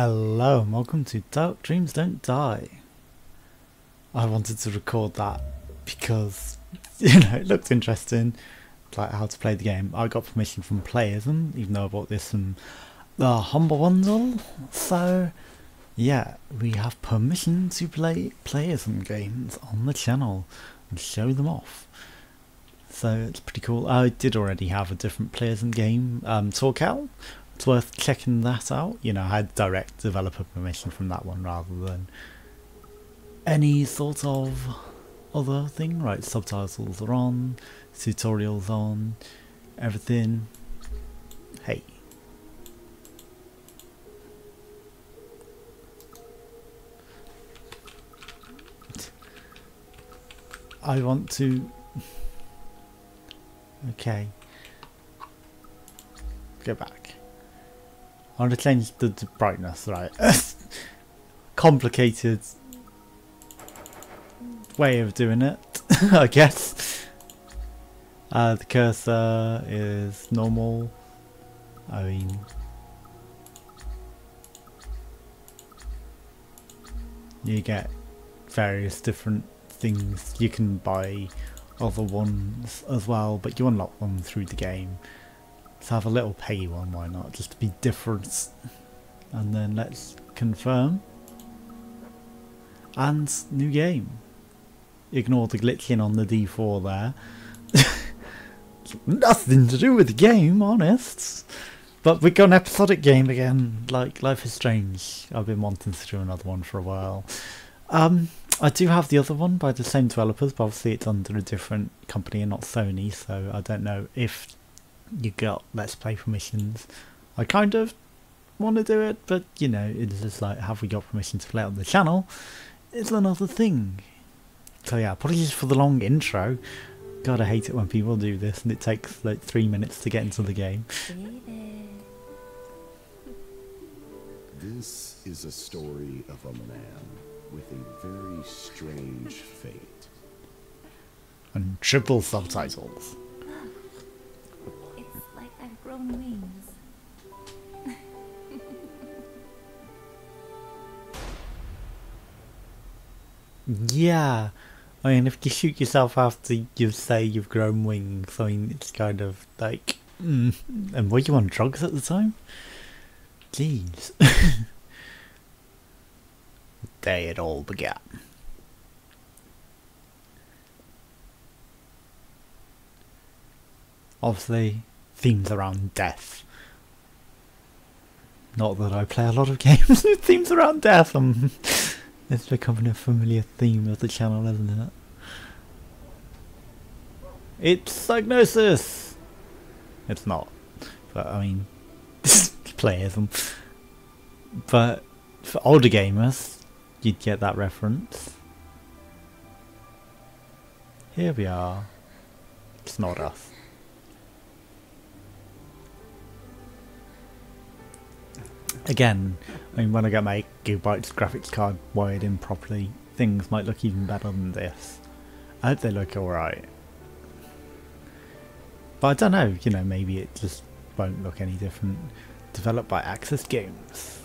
Hello and welcome to Dark Dreams Don't Die. I wanted to record that because, it looked interesting, like how to play the game. I got permission from Playism, even though I bought this from the Humble Bundle. So, yeah, we have permission to play Playism games on the channel and show them off. So it's pretty cool. I did already have a different Playism game, Torcal. It's worth checking that out. I had direct developer permission from that one rather than any sort of other thing. Right, subtitles are on, tutorials on, everything. Hey. I want to... Okay. Go back. I want to change the brightness, right? Complicated way of doing it, I guess. The cursor is normal. I mean, you get various different things. You can buy other ones as well, but you unlock them through the game. Let's have a little pay one, why not? Just to be different. And then let's confirm. And new game. Ignore the glitching on the D4 there. Nothing to do with the game, honest. But we got an episodic game again, like Life is Strange. I've been wanting to do another one for a while. I do have the other one by the same developers, but obviously it's under a different company and not Sony, so I don't know if you got Let's Play permissions. I kind of want to do it, but it's just like, have we got permission to play on the channel? It's another thing. So yeah, apologies for the long intro. God, I hate it when people do this and it takes like 3 minutes to get into the game. This is a story of a man with a very strange fate. And triple subtitles. It's like I've grown wings. Yeah, I mean, if you shoot yourself after you say you've grown wings, I mean, it's kind of like, and were you on drugs at the time? Jeez. The day it all began. Obviously, themes around death. Not that I play a lot of games with themes around death. It's becoming a familiar theme of the channel, isn't it? It's Psygnosis! It's not. But, I mean, Playism. But for older gamers, you'd get that reference. Here we are. It's not us. Again, I mean, when I get my 8GB graphics card wired in properly, things might look even better than this. I hope they look alright. But I don't know, maybe it just won't look any different. Developed by Access Games.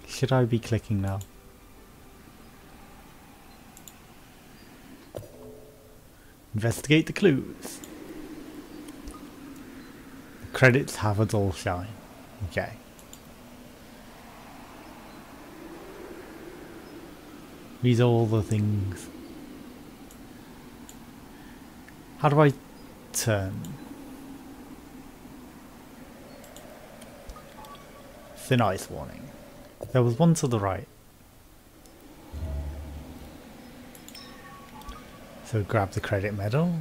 Should I be clicking now? Investigate the clues. The credits have a dull shine. Okay. These are all the things. How do I turn? Thin ice warning. There was one to the right. So grab the credit medal.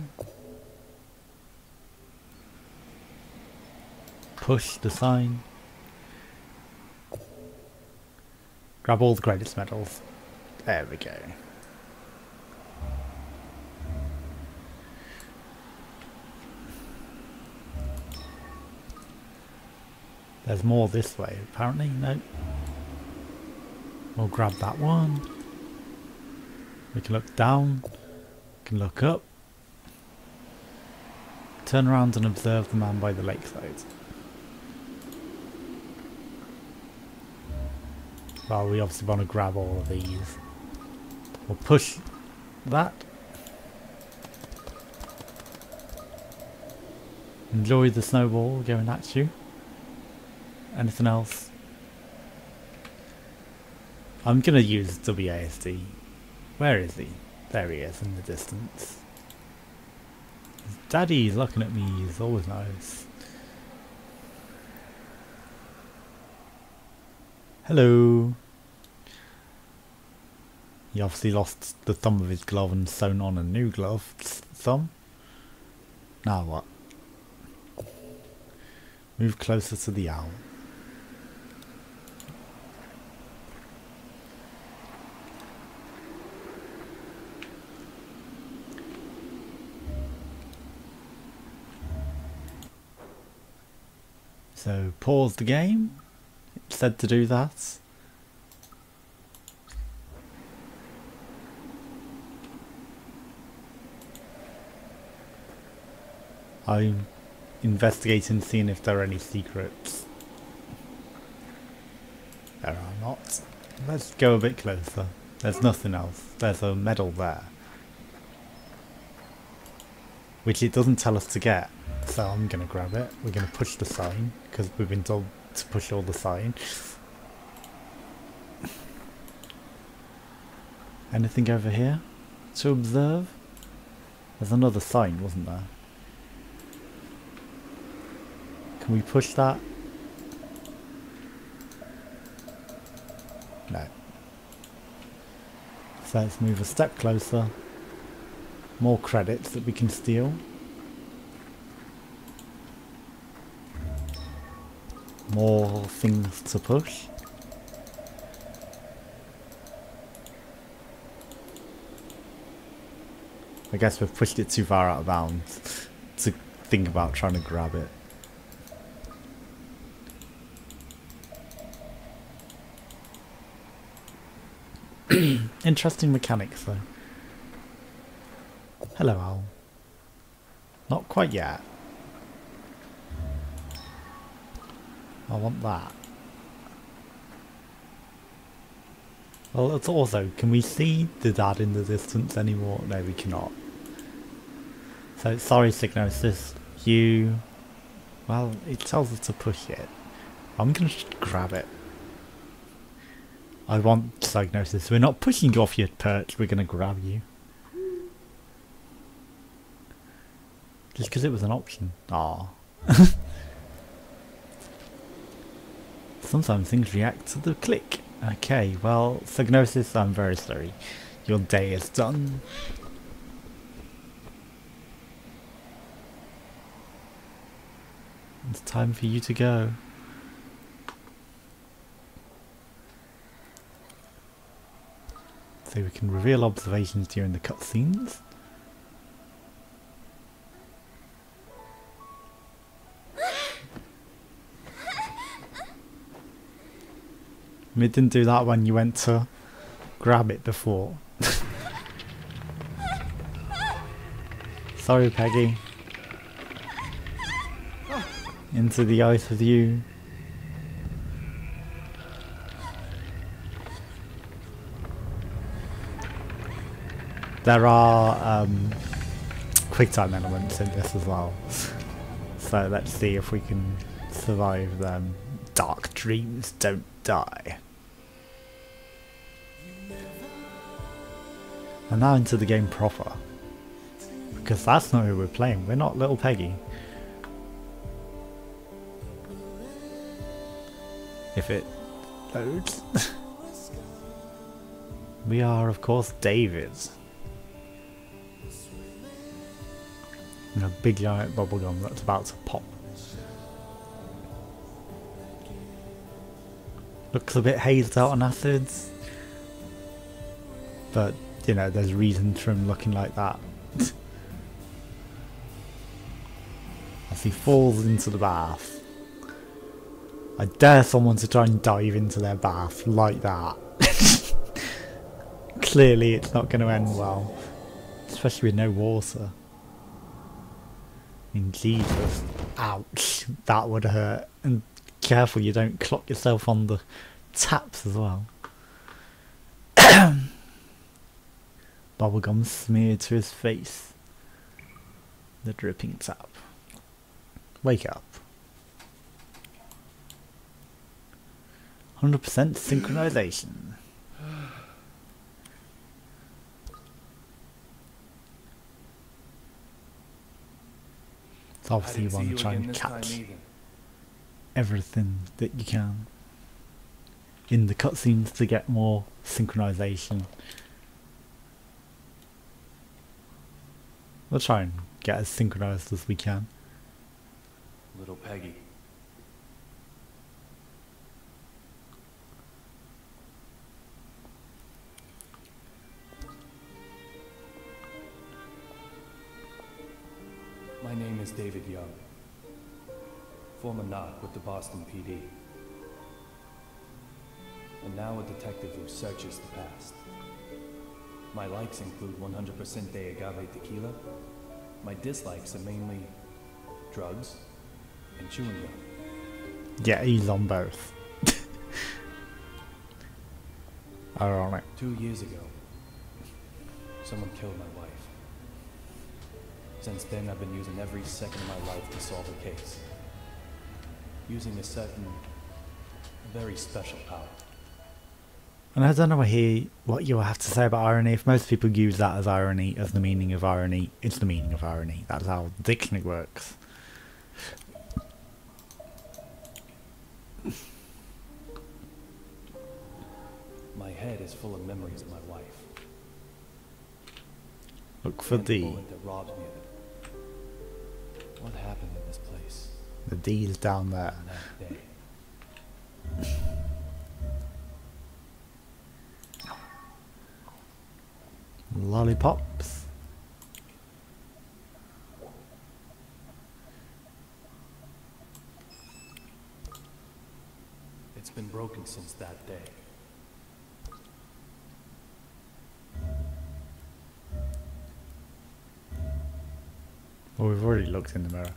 Push the sign. Grab all the credits medals. There we go. There's more this way, apparently. No. We'll grab that one. We can look down. We can look up. Turn around and observe the man by the lakeside. Well, we obviously want to grab all of these. We'll push that. Enjoy the snowball going at you. Anything else? I'm gonna use WASD. Where is he? There he is in the distance. Daddy's looking at me, he's always nice. Hello. He obviously lost the thumb of his glove and sewn on a new glove thumb. Now what? Move closer to the owl. So pause the game. It said to do that. I'm investigating, seeing if there are any secrets. There are not. Let's go a bit closer. There's nothing else. There's a medal there, which it doesn't tell us to get. So I'm going to grab it. We're going to push the sign, because we've been told to push all the sign. Anything over here to observe? There's another sign, wasn't there? Can we push that? No. So let's move a step closer. More credits that we can steal. More things to push. I guess we've pushed it too far out of bounds to think about trying to grab it. Interesting mechanics though. Hello, owl. Not quite yet. I want that. Well, it's also, can we see the dad in the distance anymore? No, we cannot. So, sorry, Signosis. You... Well, it tells us to push it. I'm gonna just grab it. I want Signosis. We're not pushing you off your perch, we're gonna grab you. Just because it was an option. Aww. Sometimes things react to the click. Okay, well, Signosis, I'm very sorry. Your day is done. It's time for you to go. So we can reveal observations during the cutscenes. We didn't do that when you went to grab it before. Sorry, Peggy. Into the ice with you. There are quick time elements in this as well. So let's see if we can survive them. Dark dreams don't die. And now into the game proper. Because that's not who we're playing. We're not little Peggy. If it loads. We are, of course, David. And a big giant bubblegum that's about to pop. Looks a bit hazed out on acids. But, you know, there's reasons for him looking like that. As he falls into the bath. I dare someone to try and dive into their bath like that. Clearly it's not going to end well. Especially with no water. I mean, Jesus. Ouch. That would hurt. And careful you don't clock yourself on the taps as well. Bubblegum smeared to his face. The dripping tap. Wake up. 100% synchronization. So obviously you want to try and catch everything that you can in the cutscenes to get more synchronization. We'll try and get as synchronized as we can. Little Peggy. My name is David Young, former knock with the Boston PD, and now a detective who searches the past. My likes include 100% de agave tequila. My dislikes are mainly drugs and chewing gum. Yeah, he's on both. Ironic. 2 years ago, someone killed my wife. Since then, I've been using every second of my life to solve a case. Using a certain, very special power. And I don't know what you have to say about irony. If most people use that as irony, as the meaning of irony, it's the meaning of irony. That's how the dictionary works. My head is full of memories of my wife. Look for And the D. bullet that robbed me of it. What happened in this place The D is down there. on that day? Lollipops. It's been broken since that day. Well, we've already looked in the mirror.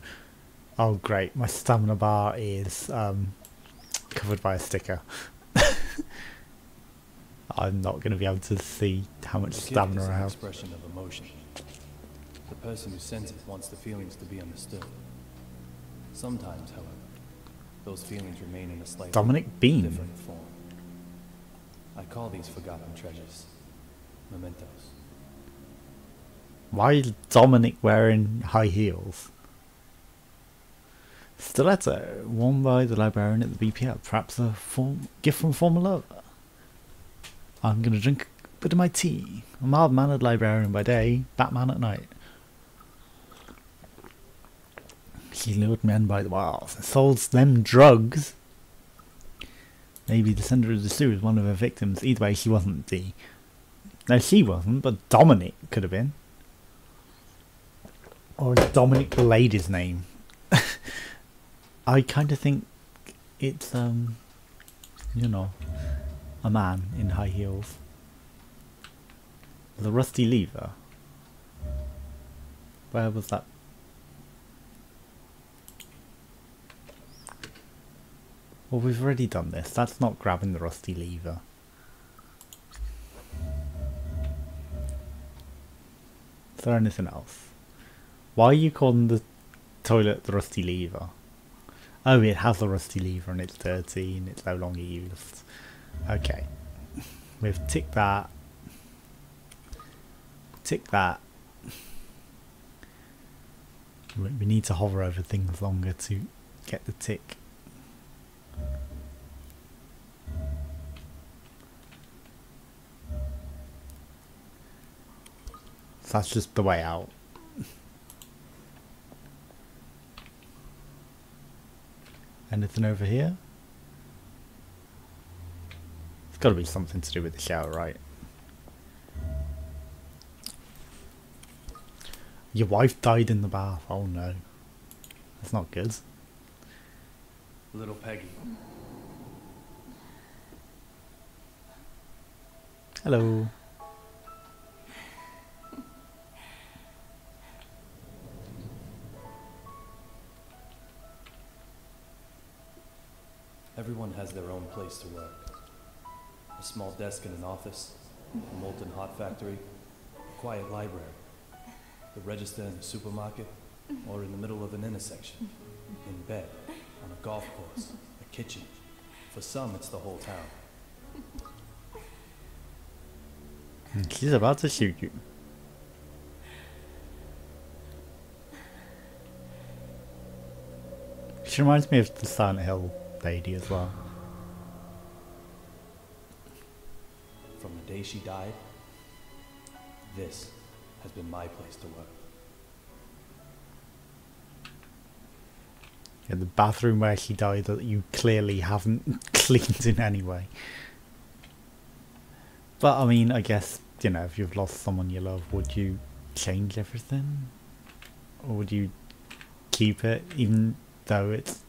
Oh great, my stamina bar is covered by a sticker. I'm not going to be able to see how much A gift stamina is I an have. expression of emotion. The person who sends it wants the feelings to be understood. Sometimes, however, those feelings remain in a slightly Dominic Bean. different form. I call these forgotten treasures mementos. Why is Dominic wearing high heels? Stiletto, worn by the librarian at the BPL. Perhaps a gift from former lover. I'm going to drink a bit of my tea. A mild-mannered librarian by day, Batman at night. She lured men by the wiles and sold them drugs. Maybe the sender of the stew was one of her victims. Either way, she wasn't D. No, she wasn't, but Dominic could have been. Or Dominic the lady's name. I kind of think it's, you know, a man in high heels. The rusty lever. Where was that? Well, we've already done this. That's not grabbing the rusty lever. Is there anything else? Why are you calling the toilet the rusty lever? Oh, it has a rusty lever and it's dirty and it's no longer used. Okay. We've ticked that. Tick that. We need to hover over things longer to get the tick. So that's just the way out. Anything over here? It's got to be something to do with the shower, right? Your wife died in the bath. Oh no. That's not good. Little Peggy. Hello. Everyone has their own place to work. A small desk in an office, a molten hot factory, quiet library, the register in the supermarket, or in the middle of an intersection, in bed, on a golf course, a kitchen. For some, it's the whole town. She's about to shoot you. She reminds me of the Silent Hill lady as well. From the day she died, this has been my place to work. Yeah, the bathroom where she died that you clearly haven't cleaned in any way. But I mean, I guess, you know, if you've lost someone you love, would you change everything? Or would you keep it, even though it's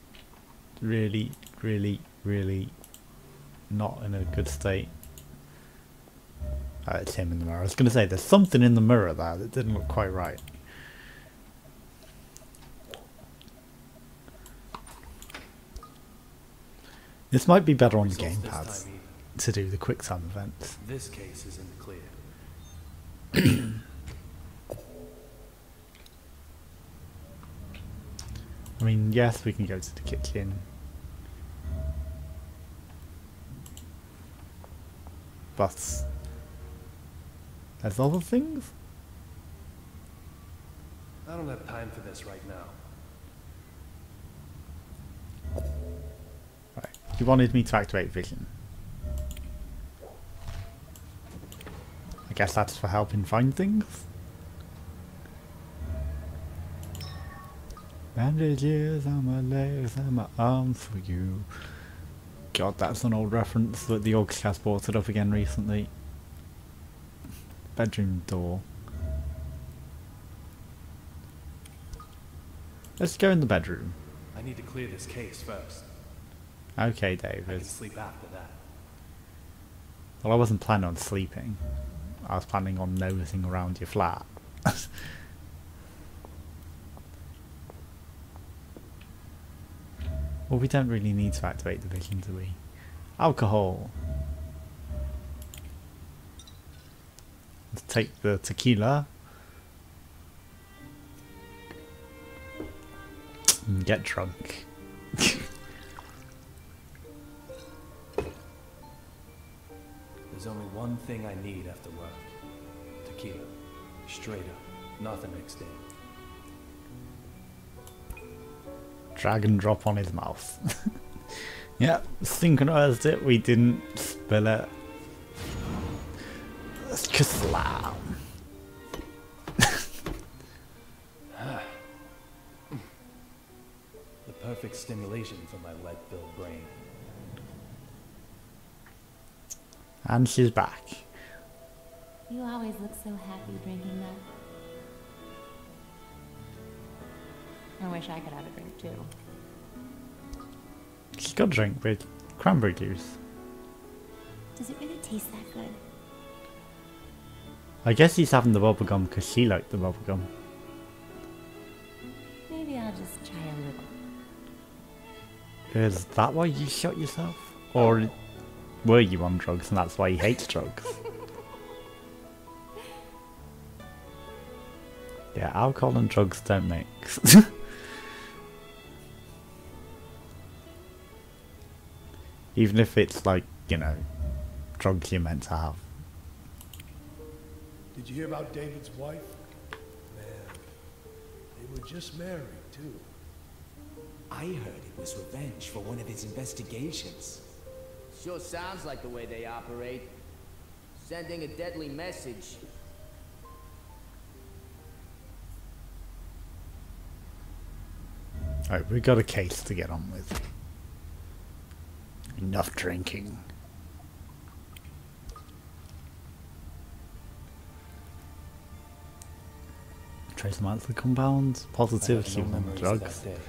really, really, really not in a good state? It's him in the mirror. I was going to say, there's something in the mirror there that didn't look quite right. This might be better on the gamepads to do the quick time events. This case is in the clear. I mean, yes, we can go to the kitchen. But there's other things? I don't have time for this right now. Right. You wanted me to activate vision. I guess that's for helping find things. Bandages on my legs and my arms for you. God, that's an old reference that the Orcast brought it up again recently. Bedroom door. Let's go in the bedroom. I need to clear this case first. Okay, I can David. sleep after that. Well, I wasn't planning on sleeping. I was planning on nosing around your flat. Well, we don't really need to activate the vision, do we? Alcohol. Let's take the tequila. And get drunk. There's only one thing I need after work. Tequila. Straight up. Nothing mixed in. Drag and drop on his mouth. Yeah, synchronized it. We didn't spill it. Kaslam. The perfect stimulation for my lead-filled brain. And she's back. You always look so happy drinking that. I wish I could have a drink too. She's got a drink with cranberry juice. Does it really taste that good? I guess he's having the bubblegum because she liked the bubblegum. Maybe I'll just try a little. Is that why you shot yourself? Or were you on drugs and that's why he hates drugs? Yeah, alcohol and drugs don't mix. Even if it's like, you know, drugs you're meant to have. Did you hear about David's wife? Man, they were just married, too. I heard it was revenge for one of his investigations. Sure sounds like the way they operate. Sending a deadly message. Alright, we've got a case to get on with. Enough drinking. Trace amounts of the compounds, positive, I have no human memories of drugs. that day.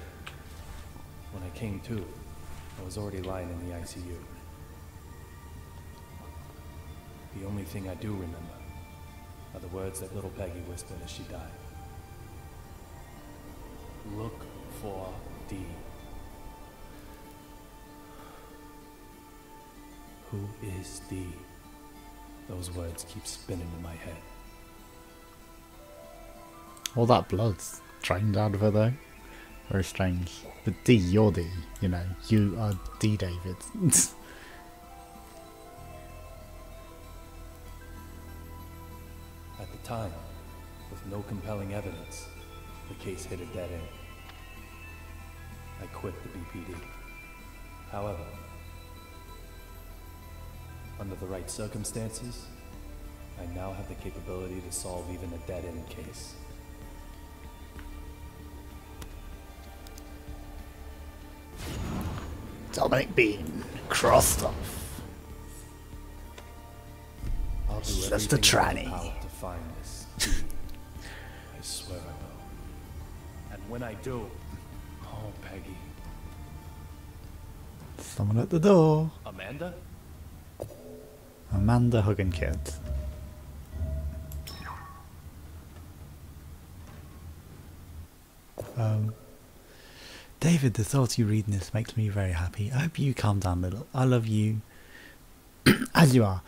When I came to, I was already lying in the ICU. The only thing I do remember are the words that little Peggy whispered as she died. Look for D. Who is D? Those words keep spinning in my head. All that blood's drained out of her though. Very strange. But D, you're D, you know. You are D David. At the time, with no compelling evidence, the case hit a dead end. I quit the BPD. However, under the right circumstances, I now have the capability to solve even a dead-end case. Dominic Bean, crossed off. I'll do Just a everything in tranny. my power to find this. I swear I will. And when I do, oh, Peggy. Someone at the door. Amanda? Amanda hugging kids. David, the thought of you reading this makes me very happy. I hope you calm down a little. I love you as you are.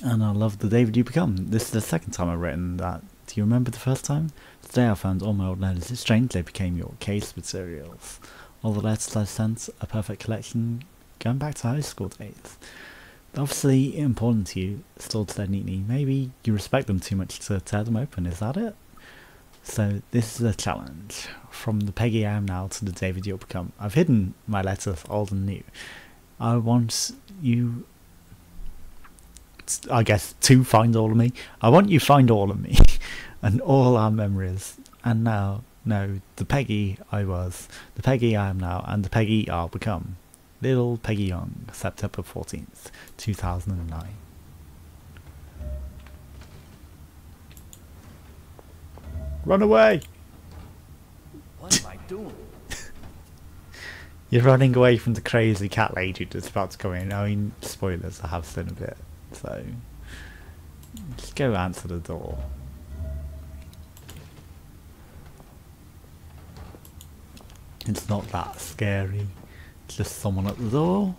And I love the David you become. This is the second time I've written that. Do you remember the first time? Today I found all my old letters. It's strange they became your case materials. All the letters I sent, a perfect collection going back to high school days. Obviously important to you, stored there neatly. Maybe you respect them too much to tear them open, is that it? So this is a challenge. From the Peggy I am now to the David you'll become. I've hidden my letters, old and new. I want you, I guess, to find all of me. I want you to find all of me and all our memories. And now, no, the Peggy I was, the Peggy I am now, and the Peggy I'll become. Little Peggy Young, September 14th, 2009. Run away! What am I doing? You're running away from the crazy cat lady that's about to come in. I mean, spoilers, I have seen a bit. So, just go answer the door. It's not that scary. It's just someone at the door.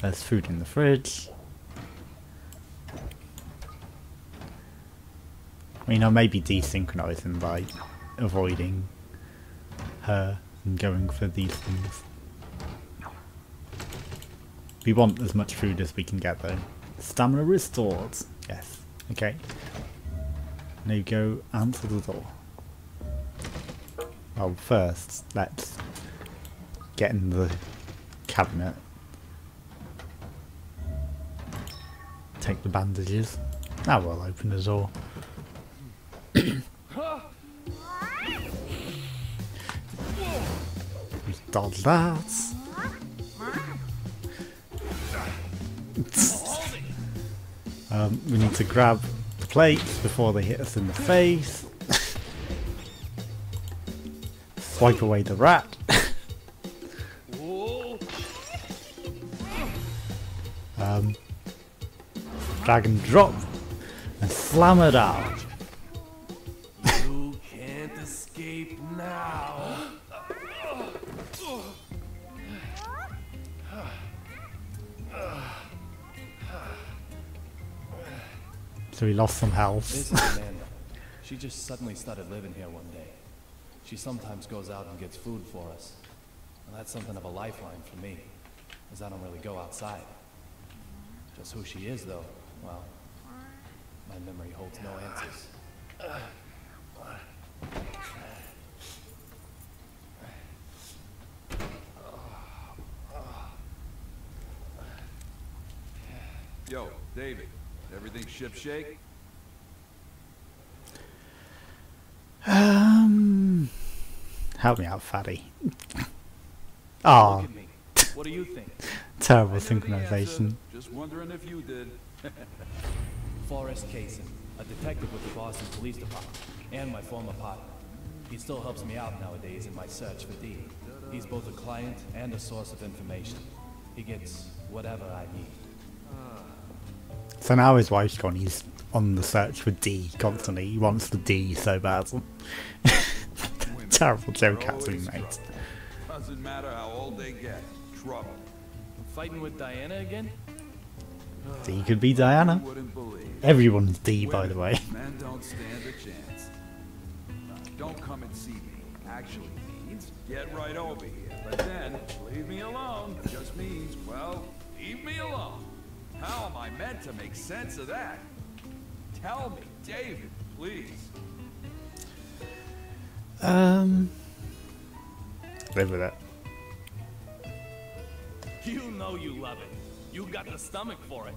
There's food in the fridge. I mean, I may be desynchronizing by avoiding her and going for these things. We want as much food as we can get though. Stamina restored. Yes. Okay. Now you go answer the door. Well, first, let's get in the cabinet. Take the bandages. Now we'll open the door. We dodge that. We need to grab the plates before they hit us in the face. Swipe away the rat. Drag and drop and slam it out. You can't escape now. So we lost some health. This is Amanda. She just suddenly started living here one day. She sometimes goes out and gets food for us. And that's something of a lifeline for me, as I don't really go outside. Just who she is, though, well, my memory holds no answers. Yo, David, everything shipshape? Help me out, fatty. Oh, Look at me. What do you think? terrible I knew the answer, synchronization. just wondering if you did. Forrest Kaysen, a detective with the Boston Police Department, and my former partner. He still helps me out nowadays in my search for Dee. He's both a client and a source of information. He gets whatever I need. So now his wife's gone, he's on the search for D constantly. He wants the D so bad. Terrible joke They're out to me, always mate. trouble. Doesn't matter how old they get, trouble. Fighting with Diana again? D could be Diana. You wouldn't believe. Everyone's D, by the way. Men don't stand a chance. Don't come and see me actually means get right over here. But then, leave me alone just means, well, leave me alone. How am I meant to make sense of that? Tell me, David, please. Live with it. You know you love it. You got the stomach for it.